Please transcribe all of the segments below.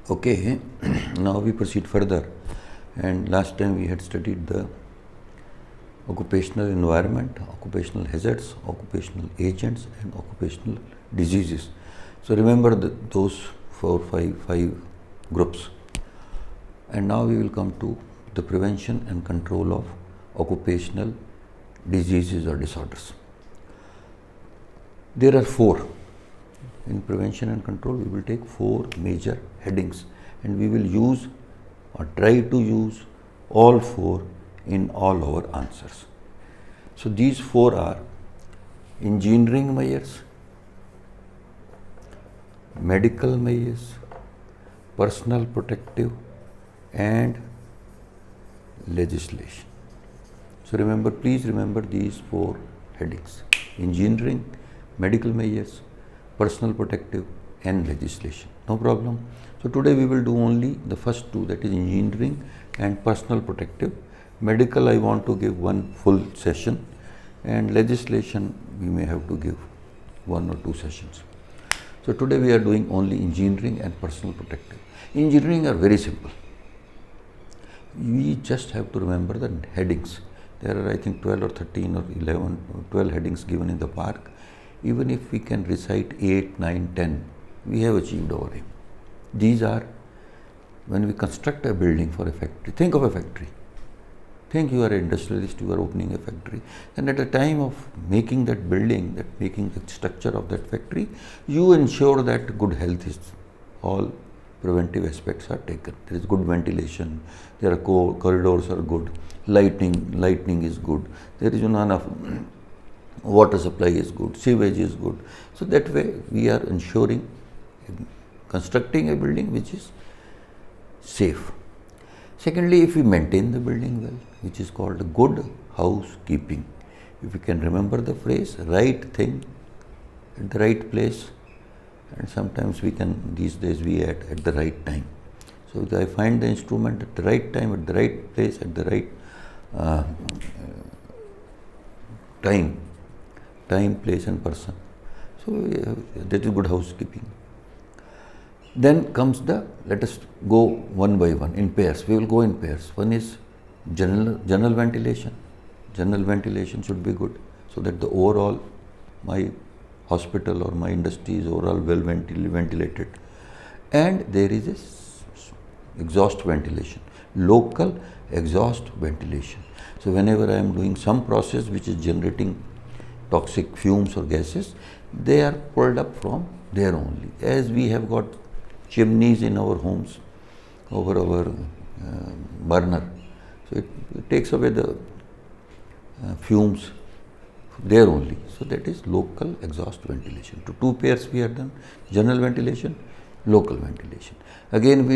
Okay, now we proceed further, and last time we had studied the occupational environment, occupational hazards, occupational agents and occupational diseases. So remember those five groups, and now we will come to the prevention and control of occupational diseases or disorders. There are four. In prevention and control, we will take four major headings, and we will use or try to use all four in all our answers. So these four are engineering measures, medical measures, personal protective and legislation. So remember, please remember these four headings: engineering, medical measures, personal protective and legislation. No problem. So today we will do only the first two, that is engineering and personal protective. Medical I want to give one full session, and legislation we may have to give one or two sessions. So today we are doing only engineering and personal protective. Engineering are very simple. We just have to remember the headings. There are I think 12 or 13 or 11 or 12 headings given in the park. Even if we can recite 8, 9, 10, we have achieved our aim. These are when we construct a building for a factory. Think of a factory. Think you are an industrialist, you are opening a factory, and at the time of making that building, making the structure of that factory, you ensure that good health is, all preventive aspects are taken. There is good ventilation, there are corridors are good, lighting is good, there is enough water supply is good, sewage is good. So that way we are ensuring, constructing a building which is safe. Secondly, if we maintain the building well, which is called good housekeeping. If we can remember the phrase, right thing at the right place, and sometimes we can, these days we add at the right time. So if I find the instrument at the right time, at the right place, at the right time, place and person. So that is good housekeeping. Then comes the, let us go one by one in pairs. We will go in pairs. One is general ventilation. General ventilation should be good, so that the overall, my hospital or my industry is overall well ventilated. And there is a exhaust ventilation, local exhaust ventilation. So whenever I am doing some process which is generating toxic fumes or gases, they are pulled up from there only. As we have got chimneys in our homes over our burner, so it takes away the fumes there only. So that is local exhaust ventilation. To two pairs we have done, general ventilation, local ventilation. Again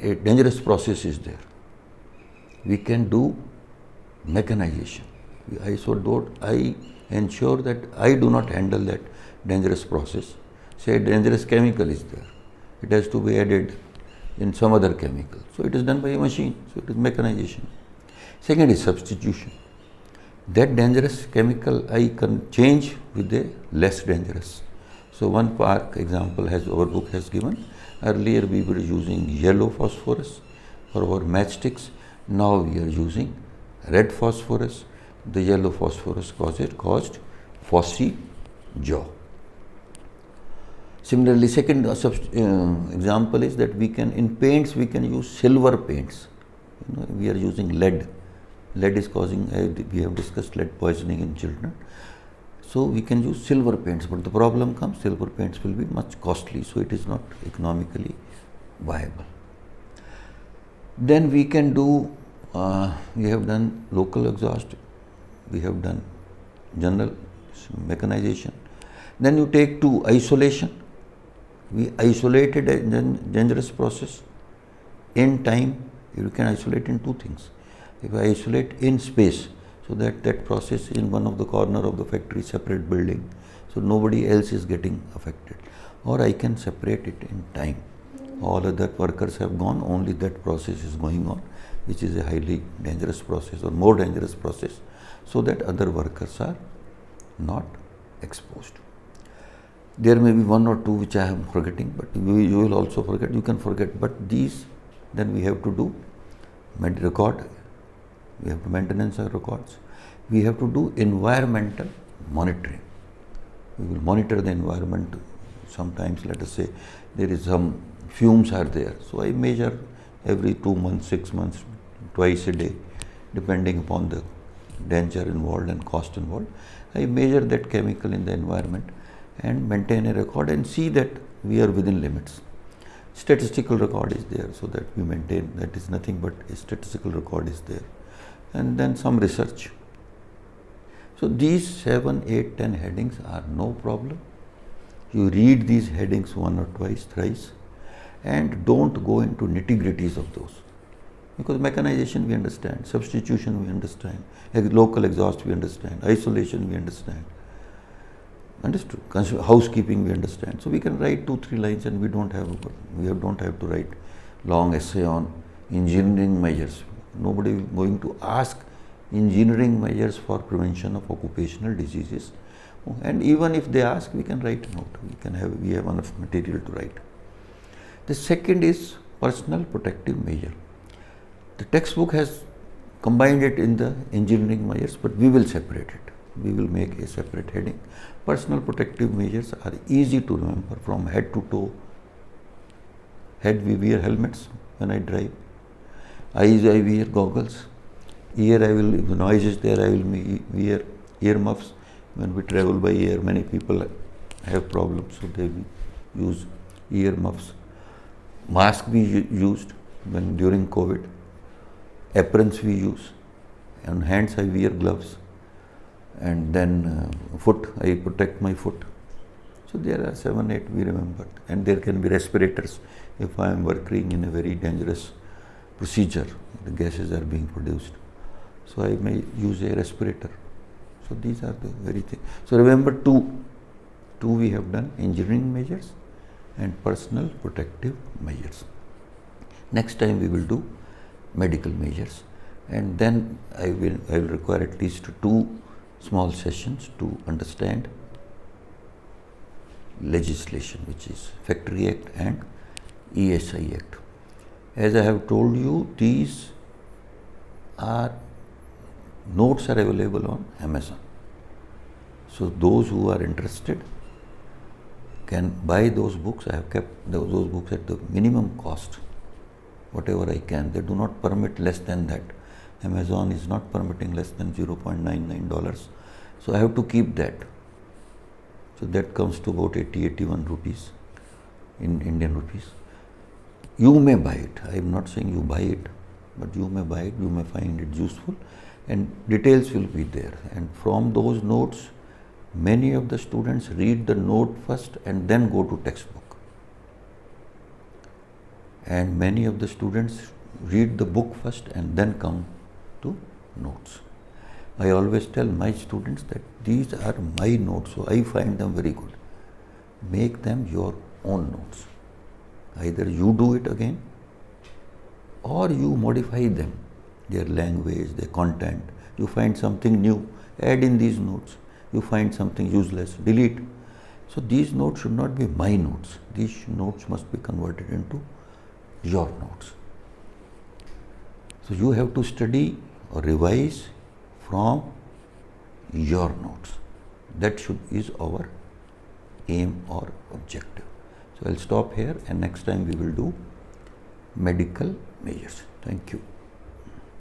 a dangerous process is there. We can do mechanization. I ensure that I do not handle that dangerous process. Say a dangerous chemical is there, it has to be added in some other chemical. So it is done by a machine, so it is mechanization. Second is substitution. That dangerous chemical I can change with a less dangerous. So one park example our book has given. Earlier we were using yellow phosphorus for our matchsticks. Now we are using red phosphorus. The yellow phosphorus caused phossy jaw. Similarly, second example is that in paints we can use silver paints. We are using lead. Lead is causing, we have discussed lead poisoning in children. So we can use silver paints, but the problem comes, silver paints will be much costly, so it is not economically viable. Then we can do, we have done local exhaust, we have done general mechanization. Then you take to isolation. We isolated a dangerous process in time. You can isolate in two things. If I isolate in space, so that process is in one of the corner of the factory, separate building, so nobody else is getting affected. Or I can separate it in time. All other workers have gone, only that process is going on, which is a highly dangerous process or more dangerous process, so that other workers are not exposed. There may be one or two which I am forgetting, but you will also forget, you can forget. But these, then we have to do record, we have to maintenance our records, we have to do environmental monitoring. We will monitor the environment. Sometimes, let us say, there is some fumes are there. So I measure every 2 months, 6 months, twice a day, depending upon the danger involved and cost involved. I measure that chemical in the environment and maintain a record and see that we are within limits. Statistical record is there, so that we maintain, that is nothing but a statistical record is there. And then some research. So these 7, 8, 10 headings are no problem. You read these headings one or twice, thrice, and don't go into nitty-gritties of those. Because mechanization we understand, substitution we understand, local exhaust we understand, isolation we understand. Understood? Housekeeping we understand. So we can write 2-3 lines, and we don't have to write long essay on engineering measures. Nobody is going to ask engineering measures for prevention of occupational diseases. And even if they ask, we can write a note. We have enough material to write. The second is personal protective measure. The textbook has combined it in the engineering measures, but we will separate it. We will make a separate heading. Personal protective measures are easy to remember from head to toe. Head, we wear helmets when I drive. Eyes, I wear goggles. Ear, if the noise is there, I will wear ear muffs. When we travel by air, many people have problems, so they use ear muffs. Mask we used during COVID. Aprons we use. On hands, I wear gloves. And then foot, I protect my foot. So there are 7, 8 we remembered. And there can be respirators. If I am working in a very dangerous procedure, the gases are being produced. So I may use a respirator. So these are the very things. So remember two we have done, engineering measures and personal protective measures. Next time we will do medical measures, and then I will require at least 2 small sessions to understand legislation, which is Factory Act and ESI Act. As I have told you, these notes are available on Amazon. So those who are interested can buy those books. I have kept those books at the minimum cost, whatever I can. They do not permit less than that. Amazon is not permitting less than $0.99. So I have to keep that. So that comes to about 80-81 rupees in Indian rupees. You may buy it. I am not saying you buy it, but you may buy it. You may find it useful, and details will be there. And from those notes, many of the students read the note first and then go to textbook. And many of the students read the book first and then come to notes. I always tell my students that these are my notes, so I find them very good. Make them your own notes. Either you do it again or you modify them, their language, their content. You find something new, add in these notes. You find something useless, delete. So these notes should not be my notes. These notes must be converted into your notes. So you have to study or revise from your notes. That is our aim or objective. So I'll stop here, and next time we will do medical measures. Thank you.